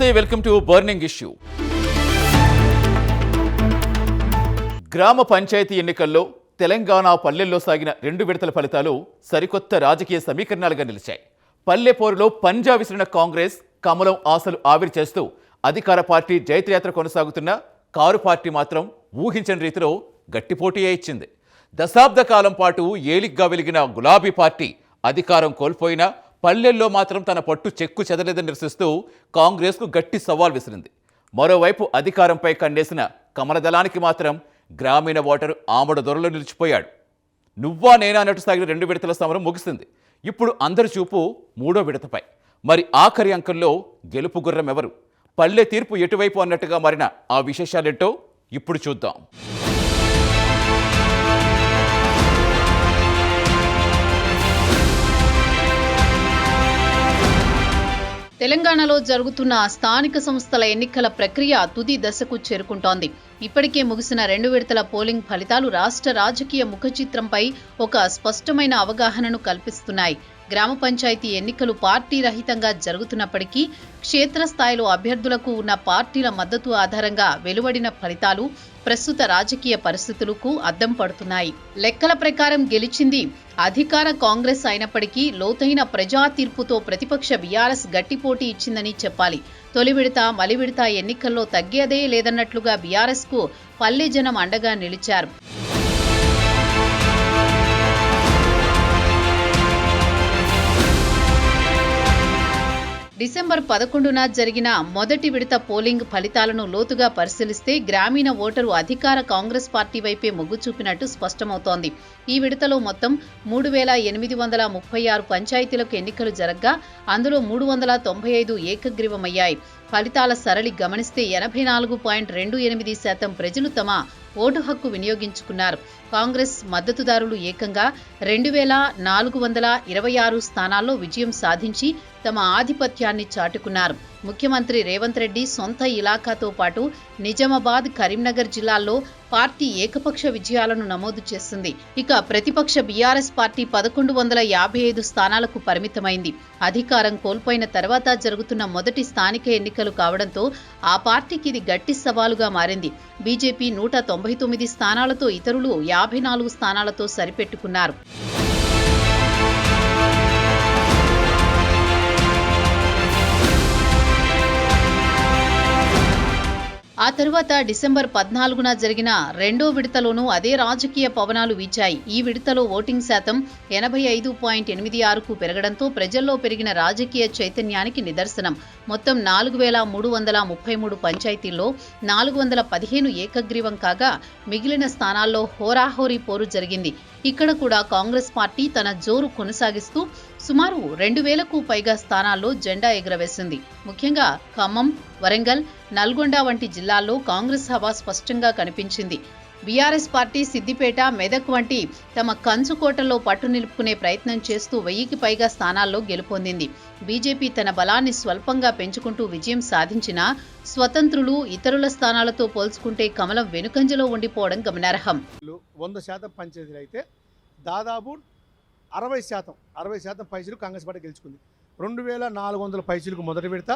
నమస్తే, welcome to burning issue. గ్రామ పంచాయతీ ఎన్నికల్లో తెలంగాణ పల్లెల్లో సాగిన 2 విడతల ఫలితాలు సరికొత్త రాజకీయ సమీకరణాలుగా నిలిచాయి. పల్లె పోరులో పంజా విసిరిన కాంగ్రెస్ కమలం ఆశలు ఆవిరి చేస్తూ అధికార పార్టీ జైత్రయాత్ర కొనసాగుతున్న కారు పార్టీ మాత్రం ఊహించని రీతిలో గట్టిపోటీయే ఇచ్చింది. దశాబ్ద కాలం పాటు ఏలిగ్గా వెలిగిన గులాబీ పార్టీ అధికారం కోల్పోయినా పల్లెల్లో మాత్రం తన పట్టు చెక్కు చెదలేదని నిరసిస్తూ కాంగ్రెస్కు గట్టి సవాల్ విసిరింది. మరోవైపు అధికారంపై కన్నేసిన కమలదళానికి మాత్రం గ్రామీణ ఓటరు ఆమడ దొరలో నిలిచిపోయాడు. నువ్వా నేనా అన్నట్టు సాగిన 2 విడతల సమరం ముగిసింది. ఇప్పుడు అందరి చూపు 3వ విడతపై. మరి ఆఖరి అంకంలో గెలుపు గుర్రం ఎవరు? పల్లె తీర్పు ఎటువైపు అన్నట్టుగా మారిన ఆ విశేషాలేంటో ఇప్పుడు చూద్దాం. తెలంగాణలో జరుగుతున్న స్థానిక సంస్థల ఎన్నికల ప్రక్రియ తుది దశకు చేరుకుంటోంది. ఇప్పటికే ముగిసిన 2 విడతల పోలింగ్ ఫలితాలు రాష్ట్ర రాజకీయ ముఖచిత్రంపై ఒక స్పష్టమైన అవగాహనను కల్పిస్తున్నాయి. గ్రామ పంచాయతీ ఎన్నికలు పార్టీ రహితంగా జరుగుతున్నప్పటికీ క్షేత్రస్థాయిలో అభ్యర్థులకు ఉన్న పార్టీల మద్దతు ఆధారంగా వెలువడిన ఫలితాలు ప్రస్తుత రాజకీయ పరిస్థితులకు అద్దం పడుతున్నాయి. లెక్కల ప్రకారం గెలిచింది అధికార కాంగ్రెస్ అయినప్పటికీ లోతైన ప్రజా తీర్పుతో ప్రతిపక్ష బీఆర్ఎస్ గట్టి పోటీ ఇచ్చిందని చెప్పాలి. తొలి విడత మలి విడత ఎన్నికల్లో తగ్గేదే లేదన్నట్లుగా బీఆర్ఎస్కు పల్లె జనం అండగా నిలిచారు. డిసెంబర్ 11న జరిగిన మొదటి విడత పోలింగ్ ఫలితాలను లోతుగా పరిశీలిస్తే గ్రామీణ ఓటరు అధికార కాంగ్రెస్ పార్టీ వైపే మొగ్గు చూపినట్టు స్పష్టమవుతోంది. ఈ విడతలో మొత్తం 3,836 పంచాయతీలకు ఎన్నికలు జరగ్గా అందులో 395 ఏకగ్రీవమయ్యాయి. ఫలితాల సరళి గమనిస్తే 84.28% ప్రజలు తమ ఓటు హక్కు వినియోగించుకున్నారు. కాంగ్రెస్ మద్దతుదారులు ఏకంగా 2,426 స్థానాల్లో విజయం సాధించి తమ ఆధిపత్యాన్ని చాటుకున్నారు. ముఖ్యమంత్రి రేవంత్ రెడ్డి సొంత ఇలాకాతో పాటు నిజామాబాద్, కరీంనగర్ జిల్లాల్లో పార్టీ ఏకపక్ష విజయాలను నమోదు చేసింది. ఇక ప్రతిపక్ష బీఆర్ఎస్ పార్టీ 1,155 స్థానాలకు పరిమితమైంది. అధికారం కోల్పోయిన తర్వాత జరుగుతున్న మొదటి స్థానిక ఎన్నికలు కావడంతో ఆ పార్టీకి ఇది గట్టి సవాలుగా మారింది. బీజేపీ 199 స్థానాలతో, ఇతరులు 54 స్థానాలతో సరిపెట్టుకున్నారు. ఆ తరువాత డిసెంబర్ 14న జరిగిన 2వ విడతలోనూ అదే రాజకీయ పవనాలు వీచాయి. ఈ విడతలో ఓటింగ్ శాతం 85.86కు పెరగడంతో ప్రజల్లో పెరిగిన రాజకీయ చైతన్యానికి నిదర్శనం. మొత్తం 4,333 పంచాయతీల్లో 415 ఏకగ్రీవం కాగా మిగిలిన స్థానాల్లో హోరాహోరీ పోరు జరిగింది. ఇక్కడ కూడా కాంగ్రెస్ పార్టీ తన జోరు కొనసాగిస్తూ సుమారు 2,000కు పైగా స్థానాల్లో జెండా ఎగురవేసింది. ముఖ్యంగా ఖమ్మం, వరంగల్, నల్గొండ వంటి జిల్లాల్లో కాంగ్రెస్ హవా స్పష్టంగా కనిపించింది. బీఆర్ఎస్ పార్టీ సిద్దిపేట, మెదక్ వంటి తమ కంచుకోటల్లో పట్టు నిలుపుకునే ప్రయత్నం చేస్తూ 1000కి పైగా స్థానాల్లో గెలుపొందింది. బీజేపీ తన బలాన్ని స్వల్పంగా పెంచుకుంటూ విజయం సాధించినా స్వతంత్రులు ఇతరుల స్థానాలతో పోల్చుకుంటే కమలం వెనుకంజలో ఉండిపోవడం గమనార్హం. 100% పంచాయతీలు అయితే దాదాపు 60% పైసలు కాంగ్రెస్ పార్టీ గెలుచుకుంది. 2,400 పైసలకు మొదటి విడత,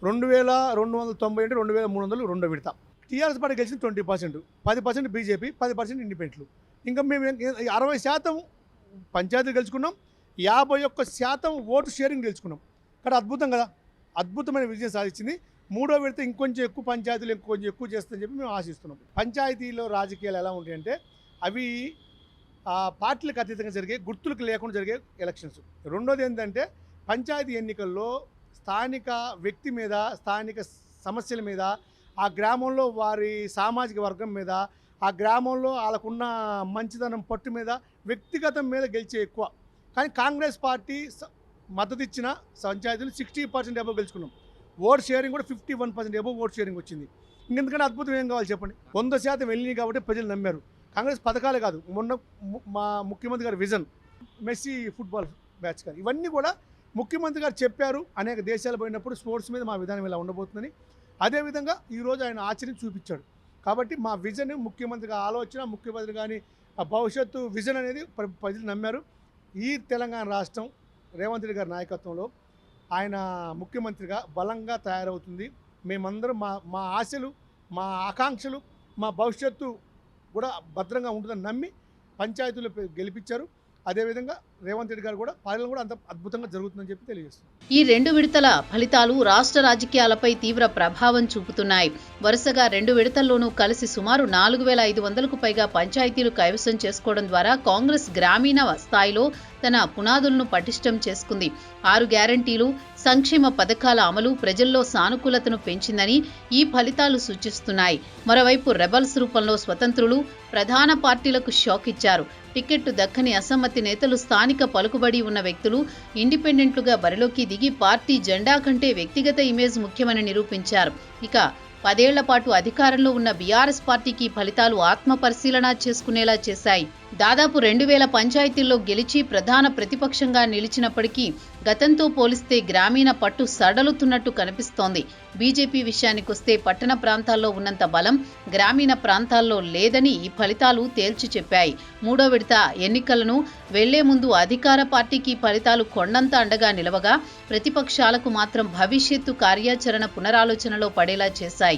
2,290 అంటే 2,300 రెండో విడత. టీఆర్ఎస్ పార్టీ గెలిచింది 20%, 10% బీజేపీ, 10% ఇండిపెండెంట్లు. ఇంకా మేము 60% పంచాయతీలు గెలుచుకున్నాం, 51% ఓటు షేరింగ్ గెలుచుకున్నాం. ఇక్కడ అద్భుతం కదా, అద్భుతమైన విజయం సాధించింది. 3వ విడత ఇంకొంచెం ఎక్కువ పంచాయతీలు ఇంకొంచెం ఎక్కువ చేస్తుందని చెప్పి మేము ఆశిస్తున్నాం. పంచాయతీలో రాజకీయాలు ఎలా ఉంటాయంటే అవి పార్టీలకు అతీతంగా జరిగే, గుర్తులకు లేకుండా జరిగే ఎలక్షన్స్. రెండోది ఏంటంటే పంచాయతీ ఎన్నికల్లో స్థానిక వ్యక్తి మీద, స్థానిక సమస్యల మీద, ఆ గ్రామంలో వారి సామాజిక వర్గం మీద, ఆ గ్రామంలో వాళ్ళకున్న మంచితనం పట్టు మీద, వ్యక్తిగతం మీద గెలిచే ఎక్కువ. కానీ కాంగ్రెస్ పార్టీ మద్దతు ఇచ్చిన పంచాయతీలు 60% అబవ్ గెలుచుకున్నాం. ఓట్ షేరింగ్ కూడా 51% అబవ్ ఓట్ షేరింగ్ వచ్చింది. ఇంకెందుకంటే అద్భుతం ఏం కావాలి చెప్పండి. 100% వెళ్ళినాయి కాబట్టి ప్రజలు నమ్మారు. కాంగ్రెస్ పథకాలే కాదు, మొన్న మా ముఖ్యమంత్రి గారి విజన్, మెస్సీ ఫుట్బాల్ మ్యాచ్ కానీ ఇవన్నీ కూడా ముఖ్యమంత్రి గారు చెప్పారు. అనేక దేశాలు పోయినప్పుడు స్పోర్ట్స్ మీద మా విధానం ఇలా ఉండబోతుందని అదేవిధంగా ఈరోజు ఆయన ఆచరించి చూపించాడు. కాబట్టి మా విజన్, ముఖ్యమంత్రి ఆలోచన, ముఖ్యమంత్రి కానీ భవిష్యత్తు విజన్ అనేది ప్రజలు నమ్మారు. ఈ తెలంగాణ రాష్ట్రం రేవంత్ రెడ్డి గారి నాయకత్వంలో ఆయన ముఖ్యమంత్రిగా బలంగా తయారవుతుంది. మేమందరం మా ఆశలు, మా ఆకాంక్షలు, మా భవిష్యత్తు కూడా భద్రంగా ఉంటుందని నమ్మి పంచాయతీలు గెలిపించారు. అదేవిధంగా రేవంత్ రెడ్డి గారు కూడా పాలన కూడా అంత అద్భుతంగా జరుగుతుందని చెప్పి తెలియజేస్తున్నారు. ఈ 2 విడతల ఫలితాలు రాష్ట్ర రాజకీయాలపై తీవ్ర ప్రభావం చూపుతున్నాయి. వరుసగా 2 విడతల్లోనూ కలిసి సుమారు 4,500కు పైగా పంచాయతీలు కైవసం చేసుకోవడం ద్వారా కాంగ్రెస్ గ్రామీణ స్థాయిలో తన పునాదులను పటిష్టం చేసుకుంది. 6 గ్యారంటీలు, సంక్షేమ పథకాల అమలు ప్రజల్లో సానుకూలతను పెంచిందని ఈ ఫలితాలు సూచిస్తున్నాయి. మరోవైపు రెబల్స్ రూపంలో స్వతంత్రులు ప్రధాన పార్టీలకు షాక్ ఇచ్చారు. టికెట్టు దక్కని అసమ్మతి నేతలు, స్థానిక పలుకుబడి ఉన్న వ్యక్తులు ఇండిపెండెంట్లుగా బరిలోకి దిగి పార్టీ జెండా కంటే వ్యక్తిగత ఇమేజ్ ముఖ్యమని నిరూపించారు. ఇక 10 ఏళ్ల పాటు అధికారంలో ఉన్న బీఆర్ఎస్ పార్టీకి ఫలితాలు ఆత్మ పరిశీలన చేసుకునేలా చేశాయి. దాదాపు 2,000 పంచాయతీల్లో గెలిచి ప్రధాన ప్రతిపక్షంగా నిలిచినప్పటికీ గతంతో పోలిస్తే గ్రామీణ పట్టు సడలుతున్నట్టు కనిపిస్తోంది. బీజేపీ విషయానికొస్తే పట్టణ ప్రాంతాల్లో ఉన్నంత బలం గ్రామీణ ప్రాంతాల్లో లేదని ఈ ఫలితాలు తేల్చి చెప్పాయి. 3వ విడత ఎన్నికలను వెళ్లే ముందు అధికార పార్టీకి ఫలితాలు కొండంత అండగా నిలవగా, ప్రతిపక్షాలకు మాత్రం భవిష్యత్తు కార్యాచరణ పునరాలోచనలో పడేలా చేశాయి.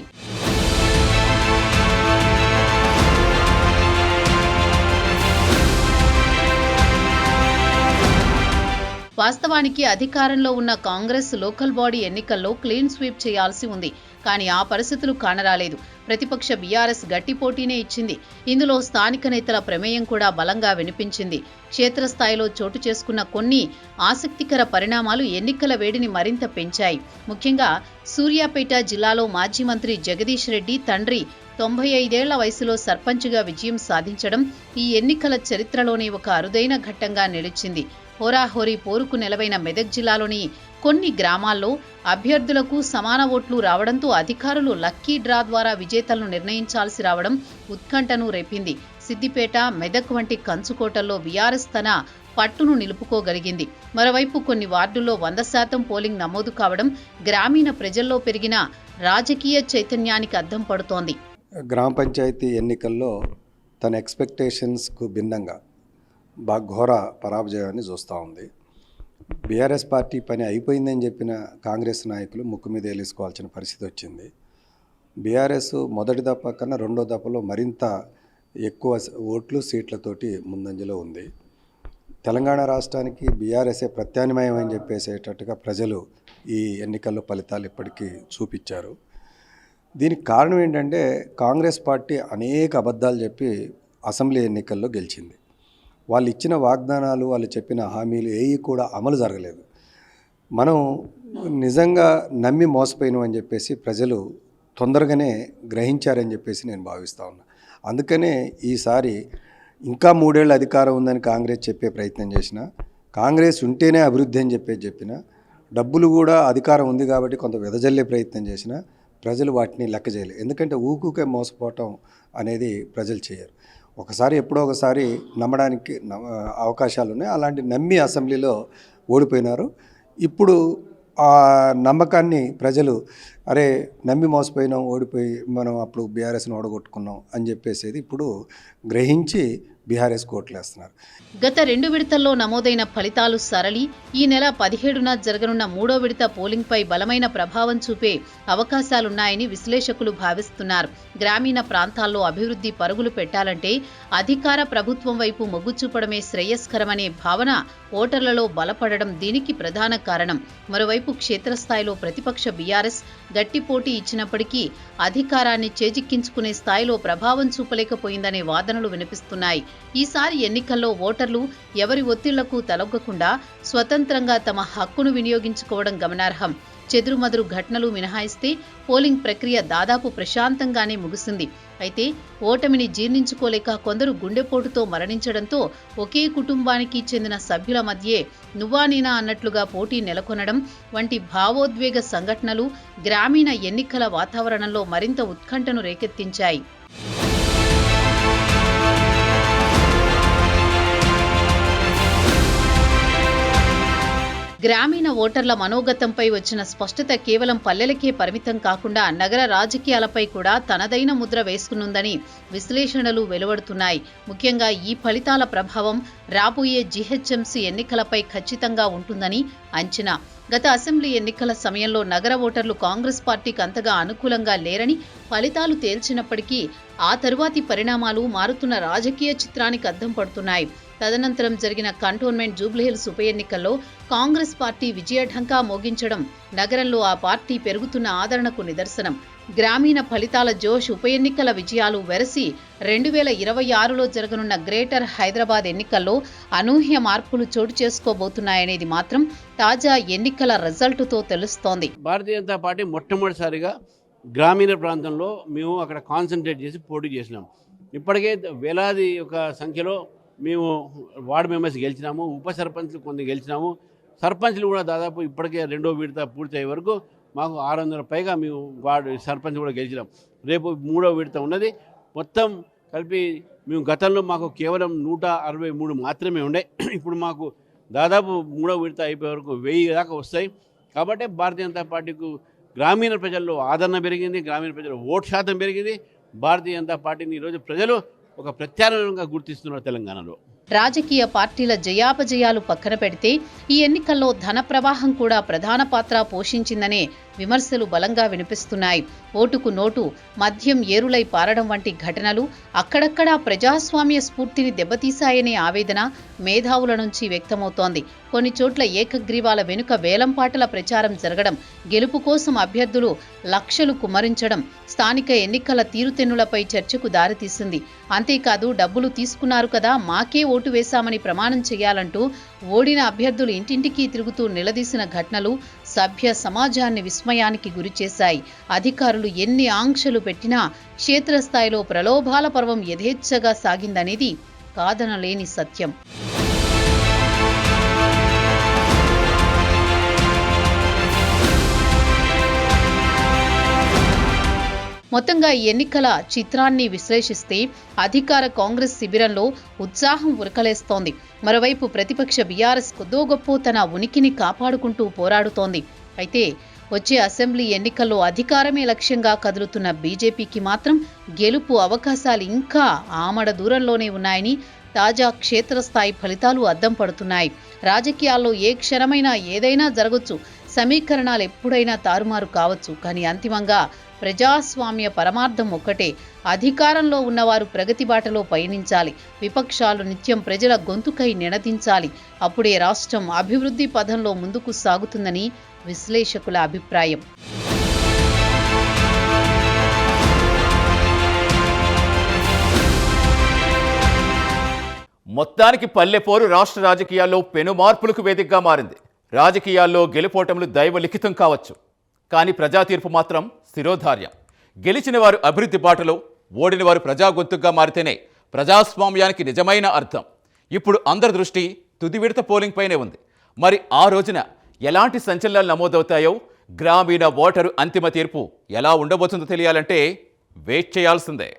వాస్తవానికి అధికారంలో ఉన్న కాంగ్రెస్ లోకల్ బాడీ ఎన్నికల్లో క్లీన్ స్వీప్ చేయాల్సి ఉంది. కానీ ఆ పరిస్థితులు కానరాలేదు. ప్రతిపక్ష బీఆర్ఎస్ గట్టి పోటీనే ఇచ్చింది. ఇందులో స్థానిక నేతల ప్రమేయం కూడా బలంగా వినిపించింది. క్షేత్రస్థాయిలో చోటు చేసుకున్న కొన్ని ఆసక్తికర పరిణామాలు ఎన్నికల వేడిని మరింత పెంచాయి. ముఖ్యంగా సూర్యాపేట జిల్లాలో మాజీ మంత్రి జగదీష్ రెడ్డి తండ్రి 95 ఏళ్ల వయసులో సర్పంచ్గా విజయం సాధించడం ఈ ఎన్నికల చరిత్రలోనే ఒక అరుదైన ఘట్టంగా నిలిచింది. హోరాహోరీ పోరుకు నెలవైన మెదక్ జిల్లాలోని కొన్ని గ్రామాల్లో అభ్యర్థులకు సమాన ఓట్లు రావడంతో అధికారులు లక్కీ డ్రా ద్వారా విజేతలను నిర్ణయించాల్సి రావడం ఉత్కంఠను రేపింది. సిద్దిపేట, మెదక్ వంటి కంచుకోటల్లో బీఆర్ఎస్ తన పట్టును నిలుపుకోగలిగింది. మరోవైపు కొన్ని వార్డుల్లో 100% పోలింగ్ నమోదు కావడం గ్రామీణ ప్రజల్లో పెరిగిన రాజకీయ చైతన్యానికి అద్దం పడుతోంది. గ్రామ పంచాయతీ ఎన్నికల్లో తన ఎక్స్పెక్టేషన్స్కు భిన్నంగా బాగా ఘోర పరాజయాన్ని చూస్తూ ఉంది. బీఆర్ఎస్ పార్టీ పని అయిపోయిందని చెప్పిన కాంగ్రెస్ నాయకులు ముక్కు మీద వేలేసుకోవాల్సిన పరిస్థితి వచ్చింది. బీఆర్ఎస్ మొదటి దఫా కన్నా రెండో దఫాలో మరింత ఎక్కువ ఓట్లు, సీట్లతోటి ముందంజలో ఉంది. తెలంగాణ రాష్ట్రానికి బీఆర్ఎస్ఏ ప్రత్యామ్నాయం అని చెప్పేసేటట్టుగా ప్రజలు ఈ ఎన్నికల్లో ఫలితాలు ఇప్పటికీ చూపించారు. దీనికి కారణం ఏంటంటే కాంగ్రెస్ పార్టీ అనేక అబద్ధాలు చెప్పి అసెంబ్లీ ఎన్నికల్లో గెలిచింది. వాళ్ళు ఇచ్చిన వాగ్దానాలు, వాళ్ళు చెప్పిన హామీలు ఏవి కూడా అమలు జరగలేదు. మనం నిజంగా నమ్మి మోసపోయినాం అని చెప్పేసి ప్రజలు తొందరగానే గ్రహించారని చెప్పేసి నేను భావిస్తూ ఉన్నా. అందుకనే ఈసారి ఇంకా 3 ఏళ్ళ అధికారం ఉందని కాంగ్రెస్ చెప్పే ప్రయత్నం చేసినా, కాంగ్రెస్ ఉంటేనే అభివృద్ధి అని చెప్పినా, డబ్బులు కూడా అధికారం ఉంది కాబట్టి కొంత వెదజల్లే ప్రయత్నం చేసినా ప్రజలు వాటిని లెక్క చేయలేదు. ఎందుకంటే ఊకుకే మోసపోవటం అనేది ప్రజలు చేయరు. ఒకసారి ఎప్పుడో ఒకసారి నమ్మడానికి అవకాశాలు ఉన్నాయి. అలాంటి నమ్మి అసెంబ్లీలో ఓడిపోయినారు. ఇప్పుడు ఆ నమ్మకాన్ని ప్రజలు అరే నమ్మి మోసపోయినాం, ఓడిపోయి మనం అప్పుడు బీఆర్ఎస్ని ఓడగొట్టుకున్నాం అని చెప్పేసేది ఇప్పుడు గ్రహించి బీఆర్ఎస్ కోట్లేస్తున్నారు. గత 2 విడతల్లో నమోదైన ఫలితాలు సరళి ఈ నెల 17న జరగనున్న 3వ విడత పోలింగ్పై బలమైన ప్రభావం చూపే అవకాశాలున్నాయని విశ్లేషకులు భావిస్తున్నారు. గ్రామీణ ప్రాంతాల్లో అభివృద్ధి పరుగులు పెట్టాలంటే అధికార ప్రభుత్వం వైపు మొగ్గు చూపడమే శ్రేయస్కరమనే భావన ఓటర్లలో బలపడడం దీనికి ప్రధాన కారణం. మరోవైపు క్షేత్రస్థాయిలో ప్రతిపక్ష బీఆర్ఎస్ గట్టి పోటీ ఇచ్చినప్పటికీ అధికారాన్ని చేజిక్కించుకునే స్థాయిలో ప్రభావం చూపలేకపోయిందనే వాదనలు వినిపిస్తున్నాయి. ఈసారి ఎన్నికల్లో ఓటర్లు ఎవరి ఒత్తిళ్లకు తలొగ్గకుండా స్వతంత్రంగా తమ హక్కును వినియోగించుకోవడం గమనార్హం. చెదురుమదురు ఘటనలు మినహాయిస్తే పోలింగ్ ప్రక్రియ దాదాపు ప్రశాంతంగానే ముగిసింది. అయితే ఓటమిని జీర్ణించుకోలేక కొందరు గుండెపోటుతో మరణించడంతో ఒకే కుటుంబానికి చెందిన సభ్యుల మధ్యే నువ్వా నేనా అన్నట్లుగా పోటీ నెలకొనడం వంటి భావోద్వేగ సంఘటనలు గ్రామీణ ఎన్నికల వాతావరణంలో మరింత ఉత్కంఠను రేకెత్తించాయి. గ్రామీణ ఓటర్ల మనోగతంపై వచ్చిన స్పష్టత కేవలం పల్లెలకే పరిమితం కాకుండా నగర రాజకీయాలపై కూడా తనదైన ముద్ర వేసుకునుందని విశ్లేషణలు వెలువడుతున్నాయి. ముఖ్యంగా ఈ ఫలితాల ప్రభావం రాబోయే జీహెచ్ఎంసీ ఎన్నికలపై ఖచ్చితంగా ఉంటుందని అంచనా. గత అసెంబ్లీ ఎన్నికల సమయంలో నగర ఓటర్లు కాంగ్రెస్ పార్టీకి అంతగా అనుకూలంగా లేరని ఫలితాలు తేల్చినప్పటికీ ఆ తరువాతి పరిణామాలు మారుతున్న రాజకీయ చిత్రానికి అద్దం పడుతున్నాయి. తదనంతరం జరిగిన కంటోన్మెంట్ జూబ్లీహిల్స్ ఉప ఎన్నికల్లో కాంగ్రెస్ పార్టీ విజయఢంకా మోగించడం నగరంలో ఆ పార్టీ పెరుగుతున్న ఆదరణకు నిదర్శనం. గ్రామీణ ఫలితాల జోష్ ఉప ఎన్నికల విజయాలు వెరసి 2026లో జరగనున్న గ్రేటర్ హైదరాబాద్ ఎన్నికల్లో అనూహ్య మార్పులు చోటు చేసుకోబోతున్నాయనేది మాత్రం తాజా ఎన్నికల రిజల్టుతో తెలుస్తోంది. భారతీయ జనతా పార్టీ మొట్టమొదటిసారిగా గ్రామీణ ప్రాంతంలో మేము అక్కడ కాన్సన్ట్రేట్ చేసి పోటీ చేసినాం. ఇప్పటికే వేలాది ఒక సంఖ్యలో మేము వార్డు మెంబర్స్ గెలిచినాము, ఉప సర్పంచ్లు కొన్ని గెలిచినాము, సర్పంచ్లు కూడా దాదాపు ఇప్పటికే 2వ విడత పూర్తి అయ్యే వరకు మాకు 600 పైగా మేము వార్డు సర్పంచ్ కూడా గెలిచినాం. రేపు 3వ విడత ఉన్నది. మొత్తం కలిపి మేము గతంలో మాకు కేవలం 163 మాత్రమే ఉండే. ఇప్పుడు మాకు దాదాపు 3వ విడత అయిపోయే వరకు 1000 దాకా వస్తాయి. కాబట్టి భారతీయ జనతా పార్టీకు గ్రామీణ ప్రజల్లో ఆదరణ పెరిగింది, గ్రామీణ ప్రజల ఓటు శాతం పెరిగింది. భారతీయ జనతా పార్టీని ఈరోజు ప్రజలు ఒక ప్రత్యామ్నాయంగా గుర్తిస్తున్నారు తెలంగాణలో. రాజకీయ పార్టీల జయాపజయాలు పక్కన పెడితే ఈ ఎన్నికల్లో ధన ప్రవాహం కూడా ప్రధాన పాత్ర పోషించిందనే విమర్శలు బలంగా వినిపిస్తున్నాయి. ఓటుకు నోటు, మద్యం ఏరులై పారడం వంటి ఘటనలు అక్కడక్కడా ప్రజాస్వామ్య స్ఫూర్తిని దెబ్బతీశాయనే ఆవేదన మేధావుల నుంచి వ్యక్తమవుతోంది. కొన్ని చోట్ల ఏకగ్రీవాల వెనుక వేలంపాటల ప్రచారం జరగడం, గెలుపు కోసం అభ్యర్థులు లక్షలు కుమ్మరించడం స్థానిక ఎన్నికల తీరుతెన్నులపై చర్చకు దారితీసింది. అంతేకాదు డబ్బులు తీసుకున్నారు కదా మాకే ఓటు వేశామని ప్రమాణం చేయాలంటూ ఓడిన అభ్యర్థులు ఇంటింటికి తిరుగుతూ నిలదీసిన ఘటనలు సభ్య సమాజాన్ని విస్మయానికి గురిచేశాయి. అధికారులు ఎన్ని ఆంక్షలు పెట్టినా క్షేత్రస్థాయిలో ప్రలోభాల పర్వం యథేచ్ఛగా సాగిందనేది కాదనలేని సత్యం. మొత్తంగా ఈ ఎన్నికల చిత్రాన్ని విశ్లేషిస్తే అధికార కాంగ్రెస్ శిబిరంలో ఉత్సాహం ఉరకలేస్తోంది. మరోవైపు ప్రతిపక్ష బీఆర్ఎస్ కొద్దో గొప్పో తన ఉనికిని కాపాడుకుంటూ పోరాడుతోంది. అయితే వచ్చే అసెంబ్లీ ఎన్నికల్లో అధికారమే లక్ష్యంగా కదులుతున్న బీజేపీకి మాత్రం గెలుపు అవకాశాలు ఇంకా ఆమడ దూరంలోనే ఉన్నాయని తాజా క్షేత్రస్థాయి ఫలితాలు అద్దం పడుతున్నాయి. రాజకీయాల్లో ఏ క్షణమైనా ఏదైనా జరగొచ్చు, సమీకరణాలు ఎప్పుడైనా తారుమారు కావచ్చు. కానీ అంతిమంగా ప్రజాస్వామ్య పరమార్థం ఒక్కటే, అధికారంలో ఉన్నవారు ప్రగతి బాటలో పయనించాలి, విపక్షాలు నిత్యం ప్రజల గొంతుకై నినదించాలి. అప్పుడే రాష్ట్రం అభివృద్ధి పథంలో ముందుకు సాగుతుందని విశ్లేషకుల అభిప్రాయం. మొత్తానికి పల్లెపోరు రాష్ట్ర రాజకీయాల్లో పెను మార్పులకు వేదికగా మారింది. రాజకీయాల్లో గెలుపోటములు దైవ లిఖితం కావచ్చు, కానీ ప్రజా తీర్పు మాత్రం స్థిరోధార్యం. గెలిచిన వారు అభివృద్ధి బాటలో, ఓడిన వారు ప్రజా గొంతుగా మారితేనే ప్రజాస్వామ్యానికి నిజమైన అర్థం. ఇప్పుడు అందరి దృష్టి తుది విడత పోలింగ్ పైనే ఉంది. మరి ఆ రోజున ఎలాంటి సంచలనాలు నమోదవుతాయో, గ్రామీణ ఓటరు అంతిమ తీర్పు ఎలా ఉండబోతుందో తెలియాలంటే వెయిట్ చేయాల్సిందే.